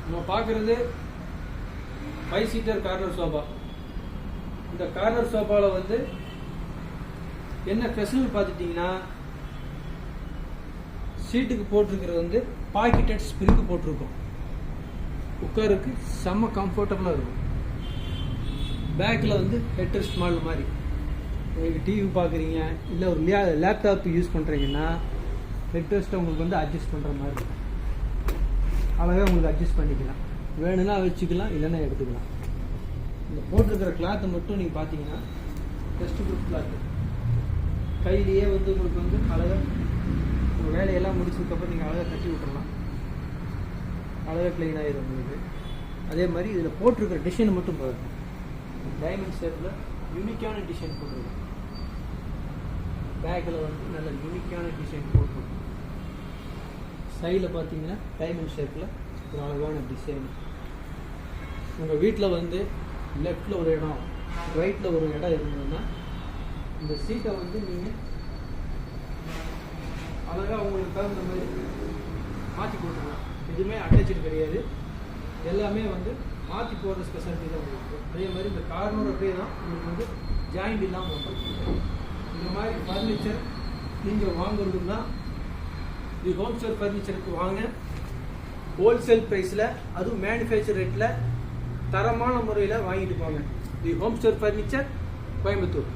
நம்ம பார்க்குறது 5 seater corner sofa. இந்த கார்னர் சோஃபாவில் வந்து என்ன ஸ்பெஷல் பார்த்துட்டிங்கன்னா, சீட்டுக்கு போட்டிருக்கிறது வந்து பாக்கெட்டட் ஸ்ப்ரிங்கு போட்டிருக்கோம். உட்காருக்கு செம்ம கம்ஃபர்டபுளாக இருக்கும். பேக்கில் வந்து ஹெட்ரெஸ்ட் மாடல் மாதிரி, நீங்கள் டிவி பார்க்குறீங்க இல்லை ஒரு லேப்டாப் யூஸ் பண்ணுறீங்கன்னா ஹெட்ரெஸ்ட்டை உங்களுக்கு வந்து அட்ஜஸ்ட் பண்ணுற மாதிரி இருக்கும். அழகாக உங்களுக்கு அட்ஜஸ்ட் பண்ணிக்கலாம், வேணும்னா வச்சுக்கலாம், இல்லைன்னா எடுத்துக்கலாம். இந்த போட்டிருக்கிற கிளாத்தை மட்டும் நீங்கள் பார்த்தீங்கன்னா டெஸ்ட் ப்ரூஃப் கிளாத்து. கையிலேயே வந்து உங்களுக்கு வந்து அழகாக உங்கள் வேலையெல்லாம் முடிச்சதுக்கப்புறம் நீங்கள் அழகாக கட்டி விட்டுறலாம். அழகாக க்ளீன் ஆகிடும் உங்களுக்கு. அதே மாதிரி இதில் போட்டிருக்கிற டிசைன் மட்டும் பாருங்கள், டைமண்ட் ஷேப்பில் யூனிக்கான டிசைன் போட்டிருக்கோம். பேக்கில் வந்து நல்ல யூனிக்கான டிசைன் போட்டிருக்கோம். சைடில் பார்த்தீங்கன்னா டைமண்ட் ஷேப்பில் ஒரு அழகான டிசைன். உங்கள் வீட்டில் வந்து லெஃப்டில் ஒரு இடம், ரைட்டில் ஒரு இடம் இருந்ததுன்னா இந்த சீட்டை வந்து நீங்கள் அழகாக உங்களுக்கு தகுந்த மாதிரி மாற்றி போட்டுக்கலாம். எதுவுமே அட்டாச்சு கிடையாது, எல்லாமே வந்து மாற்றி போடுற ஸ்பெஷாலிட்டி தான் உங்களுக்கு. அதே மாதிரி இந்த கார்னர் அப்படியே தான் உங்களுக்கு வந்து ஜாயிண்ட் இல்லாமல் வந்துடும். இந்த மாதிரி ஃபர்னிச்சர் நீங்கள் வாங்குறதுன்னா தி ஹோம் ஸ்டோர் ஃபர்னிச்சருக்கு வாங்க. ஹோல்சேல் ப்ரைஸில், அதுவும் மேனுஃபேக்சர் ரேட்டில் தரமான முறையில் வாங்கிட்டு போங்க. The home store furniture, Coimbatore.